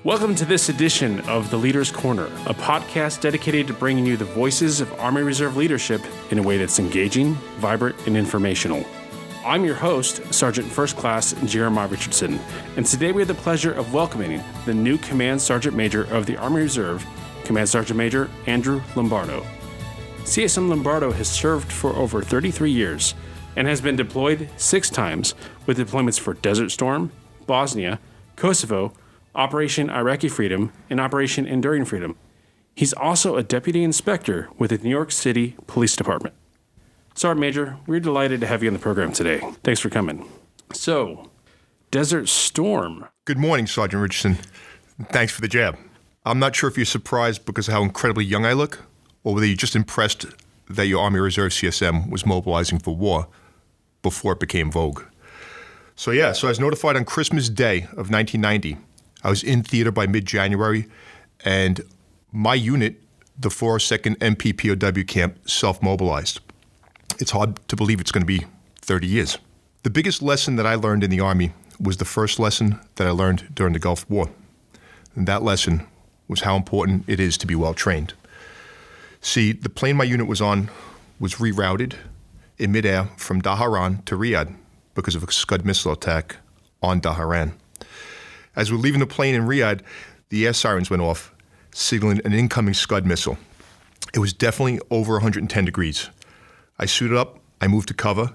Welcome to this edition of The Leader's Corner, a podcast dedicated to bringing you the voices of Army Reserve leadership in a way that's engaging, vibrant, and informational. I'm your host, Sergeant First Class Jeremiah Richardson, and today we have the pleasure of welcoming the new Command Sergeant Major of the Army Reserve, Command Sergeant Major Andrew Lombardo. CSM Lombardo has served for over 33 years and has been deployed 6 times with deployments for Desert Storm, Bosnia, Kosovo, Operation Iraqi Freedom, and Operation Enduring Freedom. He's also a deputy inspector with the New York City Police Department. Sergeant Major, we're delighted to have you on the program today. Thanks for coming. So, Desert Storm. Good morning, Sergeant Richardson. Thanks for the jab. I'm not sure if you're surprised because of how incredibly young I look, or whether you're just impressed that your Army Reserve CSM was mobilizing for war before it became vogue. So I was notified on Christmas Day of 1990. I was in theater by mid-January, and my unit, the 402nd MPPOW camp, self-mobilized. It's hard to believe it's going to be 30 years. The biggest lesson that I learned in the Army was the first lesson that I learned during the Gulf War. And that lesson was how important it is to be well-trained. See, the plane my unit was on was rerouted in midair from Dhahran to Riyadh because of a Scud missile attack on Dhahran. As we're leaving the plane in Riyadh, the air sirens went off, signaling an incoming Scud missile. It was definitely over 110 degrees. I suited up, I moved to cover.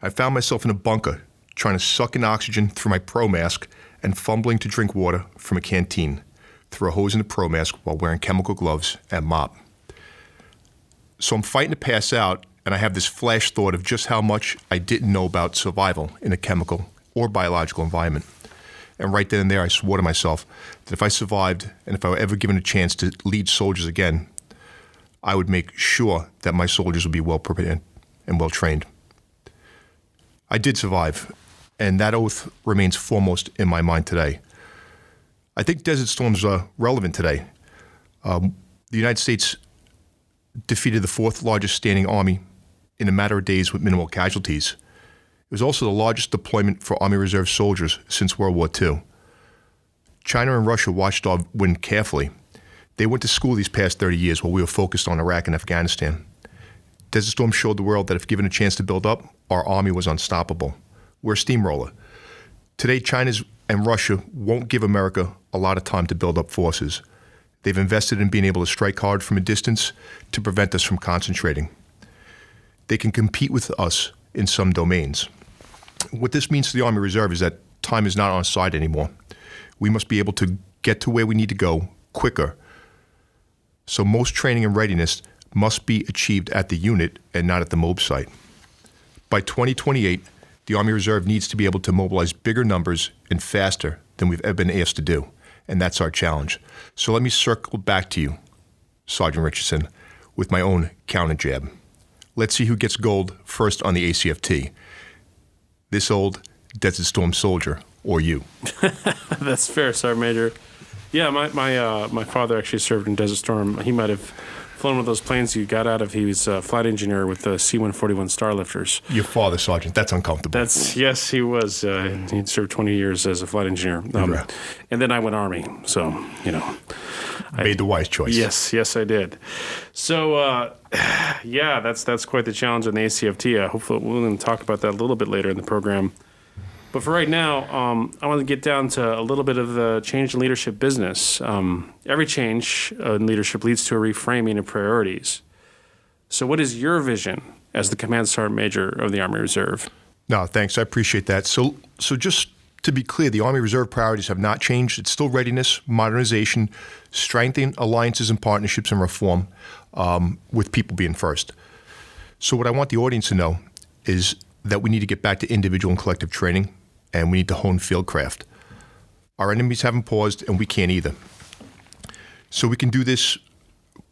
I found myself in a bunker, trying to suck in oxygen through my pro mask and fumbling to drink water from a canteen through a hose in the pro mask while wearing chemical gloves and mop. So I'm fighting to pass out, and I have this flash thought of just how much I didn't know about survival in a chemical or biological environment. And right then and there, I swore to myself that if I survived and if I were ever given a chance to lead soldiers again, I would make sure that my soldiers would be well prepared and well trained. I did survive, and that oath remains foremost in my mind today. I think Desert Storms are relevant today. The United States defeated the 4th largest standing army in a matter of days with minimal casualties. It was also the largest deployment for Army Reserve soldiers since World War II. China and Russia watched our win carefully. They went to school these past 30 years while we were focused on Iraq and Afghanistan. Desert Storm showed the world that if given a chance to build up, our army was unstoppable. We're a steamroller. Today, China and Russia won't give America a lot of time to build up forces. They've invested in being able to strike hard from a distance to prevent us from concentrating. They can compete with us in some domains. What this means to the Army Reserve is that time is not on our side anymore. We must be able to get to where we need to go quicker. So most training and readiness must be achieved at the unit and not at the MOB site. By 2028, the Army Reserve needs to be able to mobilize bigger numbers and faster than we've ever been asked to do, and that's our challenge. So let me circle back to you, Sergeant Richardson, with my own counter jab. Let's see who gets gold first on the ACFT. This old Desert Storm soldier, or you. That's fair, Sergeant Major. Yeah, my father actually served in Desert Storm. He might have flown one of those planes you got out of. He was a flight engineer with the C-141 Starlifters. Your father, Sergeant. That's uncomfortable. Yes, he was. He served 20 years as a flight engineer. And then I went Army, so, Made the wise choice. Yes, I did. So, that's quite the challenge on the ACFT. Hopefully we're going to talk about that a little bit later in the program. But for right now, I want to get down to a little bit of the change in leadership business. Every change in leadership leads to a reframing of priorities. So what is your vision as the Command Sergeant Major of the Army Reserve? No, thanks. I appreciate that. So just to be clear, the Army Reserve priorities have not changed. It's still readiness, modernization, strengthening alliances and partnerships, and reform, with people being first. So what I want the audience to know is that we need to get back to individual and collective training, and we need to hone fieldcraft. Our enemies haven't paused, and we can't either. So we can do this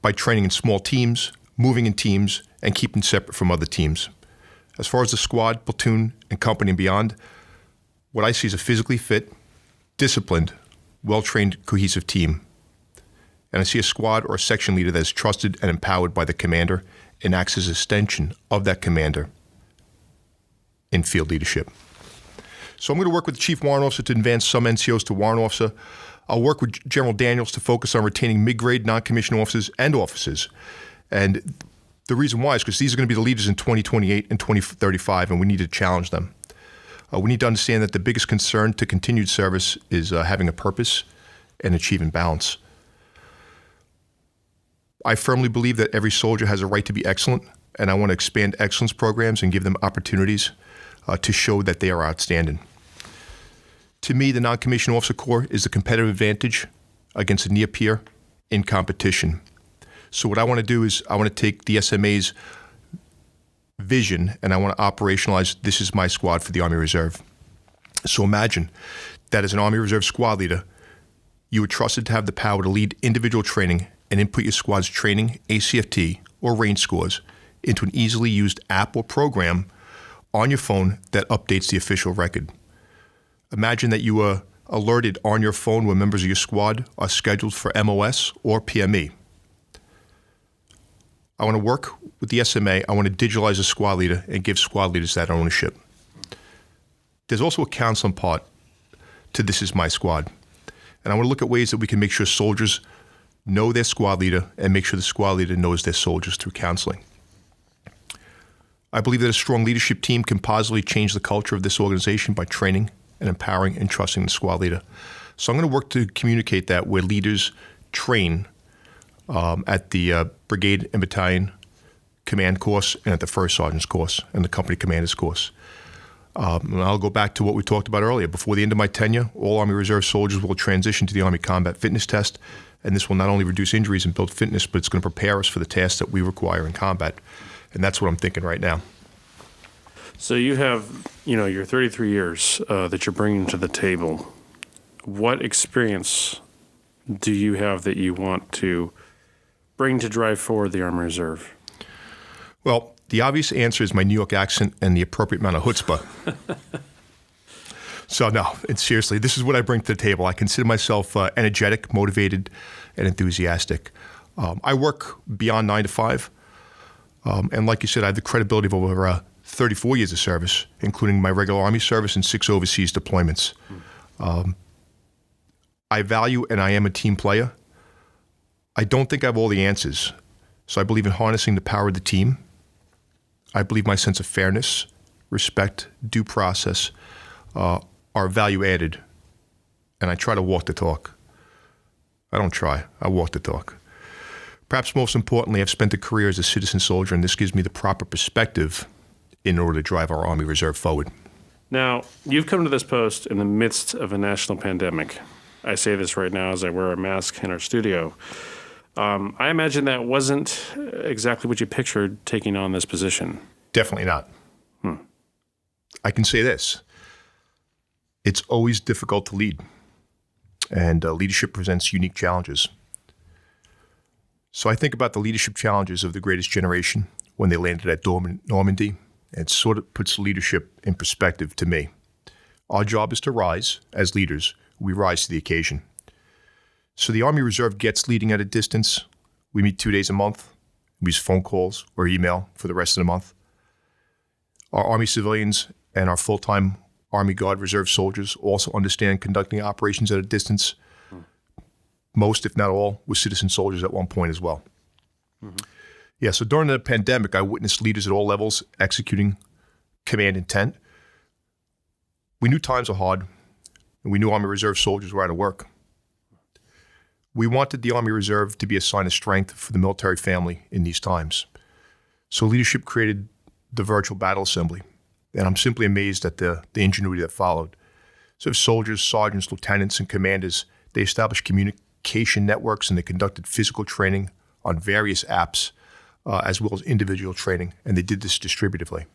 by training in small teams, moving in teams, and keeping separate from other teams. As far as the squad, platoon, and company and beyond, what I see is a physically fit, disciplined, well-trained, cohesive team. And I see a squad or a section leader that is trusted and empowered by the commander and acts as an extension of that commander in field leadership. So I'm going to work with the Chief Warrant Officer to advance some NCOs to Warrant Officer. I'll work with General Daniels to focus on retaining mid-grade non-commissioned officers and officers. And the reason why is because these are going to be the leaders in 2028 and 2035, and we need to challenge them. We need to understand that the biggest concern to continued service is having a purpose and achieving balance. I firmly believe that every soldier has a right to be excellent, and I want to expand excellence programs and give them opportunities to show that they are outstanding. To me, the non-commissioned officer corps is the competitive advantage against a near peer in competition. So what I want to do is I want to take the SMA's vision and I want to operationalize this is my squad for the Army Reserve. So imagine that as an Army Reserve squad leader, you are trusted to have the power to lead individual training and input your squad's training, ACFT, or range scores into an easily used app or program on your phone that updates the official record. Imagine that you are alerted on your phone when members of your squad are scheduled for MOS or PME. I want to work with the SMA. I want to digitalize the squad leader and give squad leaders that ownership. There's also a counseling part to This Is My Squad. And I want to look at ways that we can make sure soldiers know their squad leader and make sure the squad leader knows their soldiers through counseling. I believe that a strong leadership team can positively change the culture of this organization by training and empowering and trusting the squad leader. So I'm going to work to communicate that where leaders train at the brigade and battalion command course and at the first sergeant's course and the company commander's course. And I'll go back to what we talked about earlier. Before the end of my tenure, all Army Reserve soldiers will transition to the Army Combat Fitness Test, and this will not only reduce injuries and build fitness, but it's going to prepare us for the tasks that we require in combat. And that's what I'm thinking right now. So you have, your 33 years that you're bringing to the table. What experience do you have that you want to bring to drive forward the Army Reserve? Well, the obvious answer is my New York accent and the appropriate amount of chutzpah. So no, and seriously, this is what I bring to the table. I consider myself energetic, motivated, and enthusiastic. I work beyond 9 to 5. And like you said, I have the credibility of over 34 years of service, including my regular Army service and 6 overseas deployments. I value and I am a team player. I don't think I have all the answers. So I believe in harnessing the power of the team. I believe my sense of fairness, respect, due process are value added. And I try to walk the talk. I don't try, I walk the talk. Perhaps most importantly, I've spent a career as a citizen soldier, and this gives me the proper perspective in order to drive our Army Reserve forward. Now, you've come to this post in the midst of a national pandemic. I say this right now as I wear a mask in our studio. I imagine that wasn't exactly what you pictured taking on this position. Definitely not. I can say this. It's always difficult to lead, and leadership presents unique challenges. So I think about the leadership challenges of the greatest generation when they landed at Normandy, and it sort of puts leadership in perspective to me. Our job is to rise as leaders. We rise to the occasion. So the Army Reserve gets leading at a distance. We meet 2 days a month. We use phone calls or email for the rest of the month. Our Army civilians and our full-time Army Guard Reserve soldiers also understand conducting operations at a distance. Most, if not all, were citizen soldiers at one point as well. Yeah, so during the pandemic, I witnessed leaders at all levels executing command intent. We knew times were hard, and we knew Army Reserve soldiers were out of work. We wanted the Army Reserve to be a sign of strength for the military family in these times. So leadership created the virtual battle assembly, and I'm simply amazed at the ingenuity that followed. So soldiers, sergeants, lieutenants, and commanders, they established communication networks, and they conducted physical training on various apps, as well as individual training, and they did this distributively.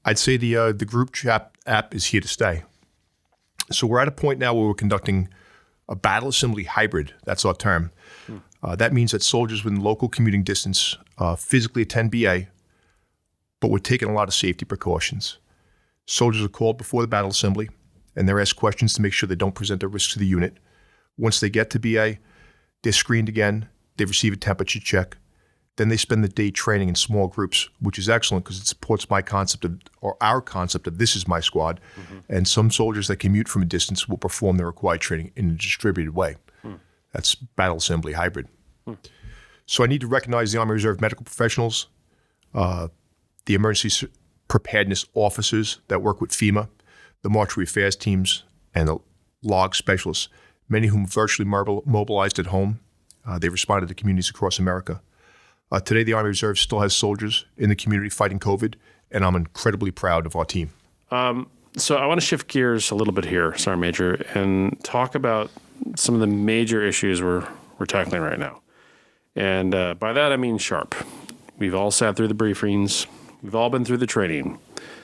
I'd say the group chat app is here to stay. So we're at a point now where we're conducting a battle assembly hybrid. That's our term. That means that soldiers within local commuting distance physically attend BA, but we're taking a lot of safety precautions. Soldiers are called before the battle assembly, and they're asked questions to make sure they don't present a risk to the unit. Once they get to BA, they're screened again, they receive a temperature check, Then they spend the day training in small groups, which is excellent because it supports my concept of, or our concept of, this is my squad. And some soldiers that commute from a distance will perform their required training in a distributed way. That's battle assembly hybrid. So I need to recognize the Army Reserve medical professionals, the emergency preparedness officers that work with FEMA, the mortuary affairs teams, and the log specialists, many of whom virtually mobilized at home. They responded to communities across America. Today, the Army Reserve still has soldiers in the community fighting COVID, and I'm incredibly proud of our team. So I want to shift gears a little bit here, Sergeant Major, and talk about some of the major issues we're tackling right now. And by that, I mean sharp. We've all sat through the briefings. We've all been through the training.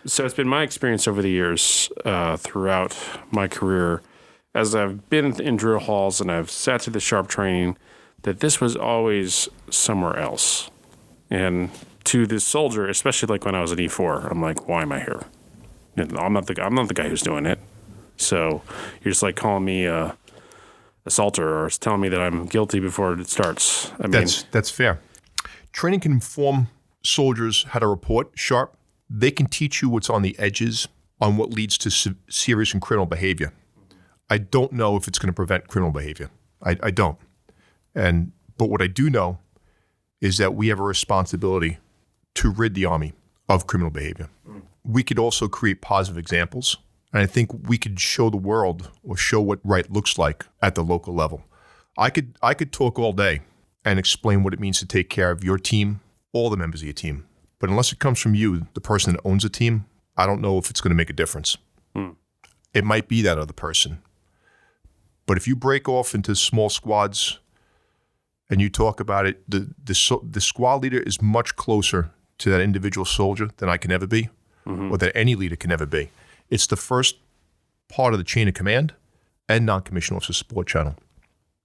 So it's been my experience over the years throughout my career as I've been in drill halls and I've sat through the sharp training that this was always somewhere else. And to this soldier, especially like when I was an E4, I'm like, why am I here? I'm not the guy who's doing it. So you're just like calling me a assaulter or telling me that I'm guilty before it starts. That's fair. Training can inform soldiers how to report sharp. They can teach you what's on the edges on what leads to serious and criminal behavior. I don't know if it's going to prevent criminal behavior. I don't. But what I do know is that we have a responsibility to rid the Army of criminal behavior. We could also create positive examples. And I think we could show the world or show what right looks like at the local level. I could talk all day and explain what it means to take care of your team, all the members of your team. But unless it comes from you, the person that owns the team, I don't know if it's going to make a difference. It might be that other person. But if you break off into small squads and you talk about it, the squad leader is much closer to that individual soldier than I can ever be, or that any leader can ever be. It's the first part of the chain of command and non-commissioned officer support channel.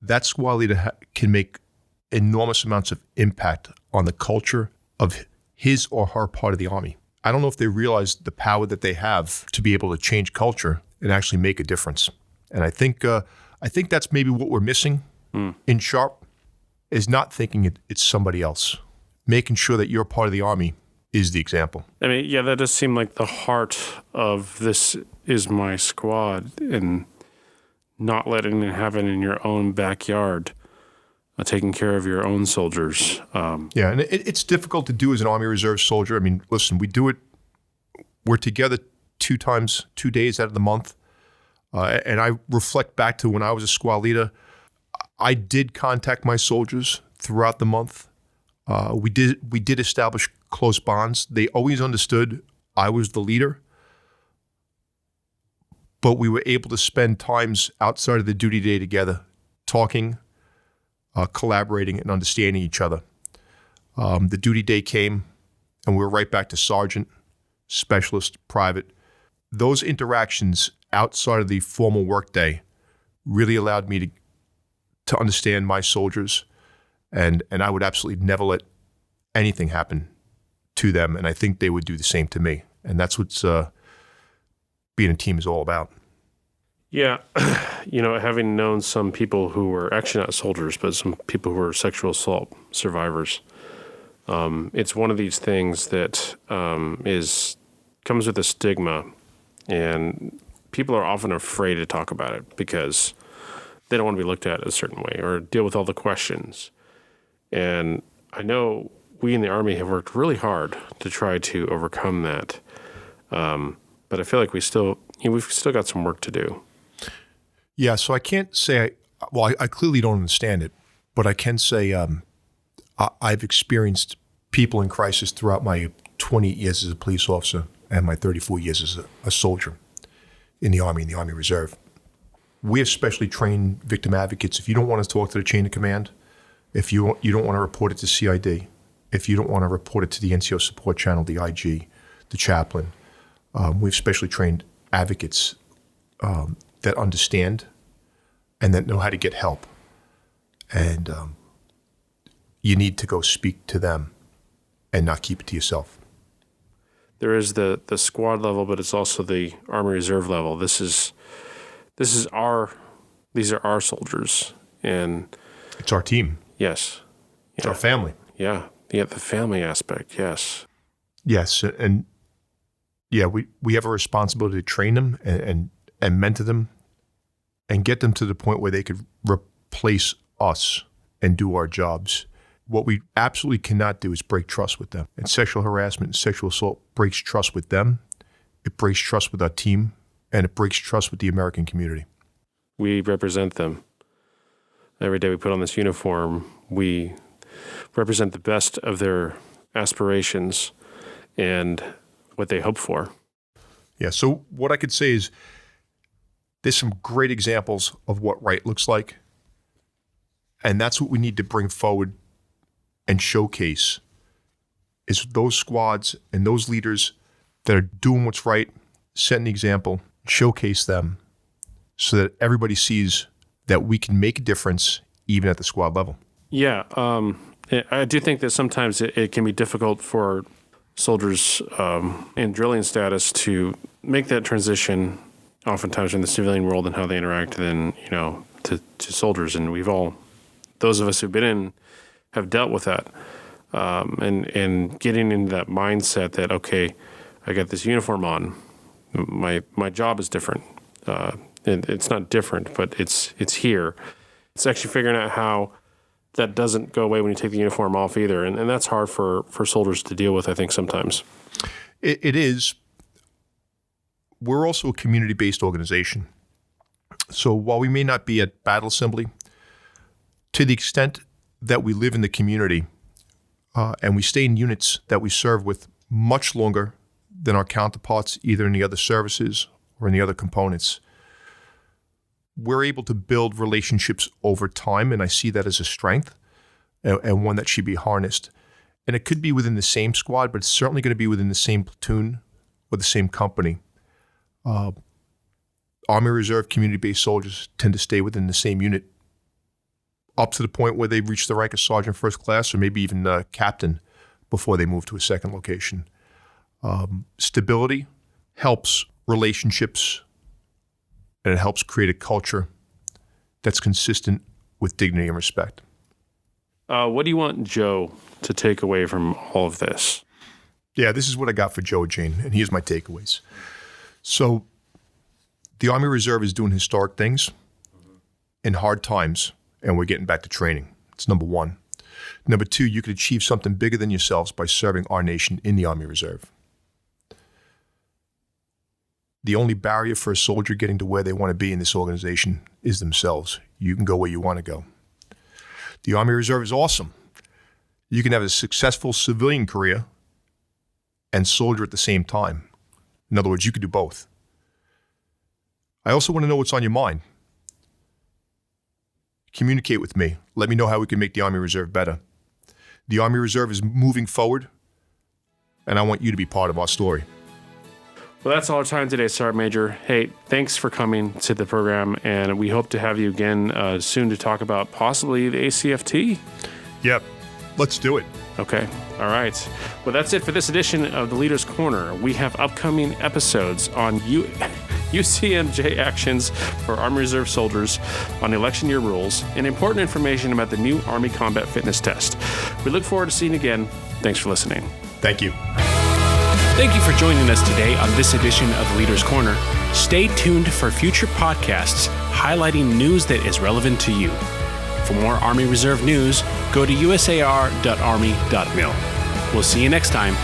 That squad leader can make enormous amounts of impact on the culture of his or her part of the Army. I don't know if they realize the power that they have to be able to change culture and actually make a difference. And I think that's maybe what we're missing in Sharp, is not thinking it's somebody else. Making sure that you're part of the Army is the example. I mean, yeah, that does seem like the heart of this is my squad, and not letting it happen in your own backyard, taking care of your own soldiers. Yeah, and it's difficult to do as an Army Reserve soldier. I mean, listen, we're together 2 days out of the month. And I reflect back to when I was a squad leader, I did contact my soldiers throughout the month. We did establish close bonds. They always understood I was the leader, but we were able to spend times outside of the duty day together, talking, collaborating, and understanding each other. The duty day came, and we were right back to sergeant, specialist, private. Those interactions outside of the formal workday really allowed me to understand my soldiers, and I would absolutely never let anything happen to them, and I think they would do the same to me. And that's what being a team is all about. Yeah, having known some people who were actually not soldiers, but some people who were sexual assault survivors, it's one of these things that comes with a stigma, and people are often afraid to talk about it because they don't want to be looked at a certain way or deal with all the questions. And I know we in the Army have worked really hard to try to overcome that. But I feel like we've still got some work to do. Yeah, so I can't say, I clearly don't understand it, but I can say I've experienced people in crisis throughout my 20 years as a police officer and my 34 years as a soldier in the Army Reserve. We have specially trained victim advocates. If you don't want to talk to the chain of command, if you don't want to report it to CID, if you don't want to report it to the NCO support channel, the IG, the chaplain, we've specially trained advocates that understand and that know how to get help. And you need to go speak to them and not keep it to yourself. There is the squad level, but it's also the Army Reserve level. These are our soldiers, and it's our team. Yes, it's our family. Yeah, Yeah, the family aspect, yes. Yes, and yeah, we have a responsibility to train them and mentor them and get them to the point where they could replace us and do our jobs. What we absolutely cannot do is break trust with them. And sexual harassment and sexual assault breaks trust with them. It breaks trust with our team, and it breaks trust with the American community. We represent them. Every day we put on this uniform, we represent the best of their aspirations and what they hope for. Yeah, so what I could say is there's some great examples of what right looks like, and that's what we need to bring forward and showcase is those squads and those leaders that are doing what's right, setting the example, showcase them so that everybody sees that we can make a difference even at the squad level. Yeah, I do think that sometimes it can be difficult for soldiers in drilling status to make that transition oftentimes in the civilian world and how they interact then, to soldiers. And those of us who've been in have dealt with that. And getting into that mindset that, okay, I got this uniform on, my job is different. It's not different, but it's here. It's actually figuring out how that doesn't go away when you take the uniform off either. And that's hard for soldiers to deal with, I think, sometimes. It is. We're also a community-based organization. So while we may not be at battle assembly, to the extent that we live in the community and we stay in units that we serve with much longer than our counterparts, either in the other services or in the other components, we're able to build relationships over time, and I see that as a strength and one that should be harnessed. And it could be within the same squad, but it's certainly going to be within the same platoon or the same company. Army Reserve community-based soldiers tend to stay within the same unit up to the point where they reach the rank of Sergeant First Class or maybe even Captain before they move to a second location. Stability helps relationships, and it helps create a culture that's consistent with dignity and respect. What do you want Joe to take away from all of this? Yeah, this is what I got for Joe, Jane, and here's my takeaways. So the Army Reserve is doing historic things in hard times, and we're getting back to training. It's number one. Number two, you could achieve something bigger than yourselves by serving our nation in the Army Reserve. The only barrier for a soldier getting to where they want to be in this organization is themselves. You can go where you want to go. The Army Reserve is awesome. You can have a successful civilian career and soldier at the same time. In other words, you could do both. I also want to know what's on your mind. Communicate with me. Let me know how we can make the Army Reserve better. The Army Reserve is moving forward, and I want you to be part of our story. Well, that's all our time today, Sergeant Major. Hey, thanks for coming to the program, and we hope to have you again soon to talk about possibly the ACFT. Yep, let's do it. Okay, all right. Well, that's it for this edition of the Leader's Corner. We have upcoming episodes on UCMJ actions for Army Reserve soldiers on election year rules and important information about the new Army Combat Fitness Test. We look forward to seeing you again. Thanks for listening. Thank you. Thank you for joining us today on this edition of the Leader's Corner. Stay tuned for future podcasts highlighting news that is relevant to you. For more Army Reserve news, go to usar.army.mil. We'll see you next time.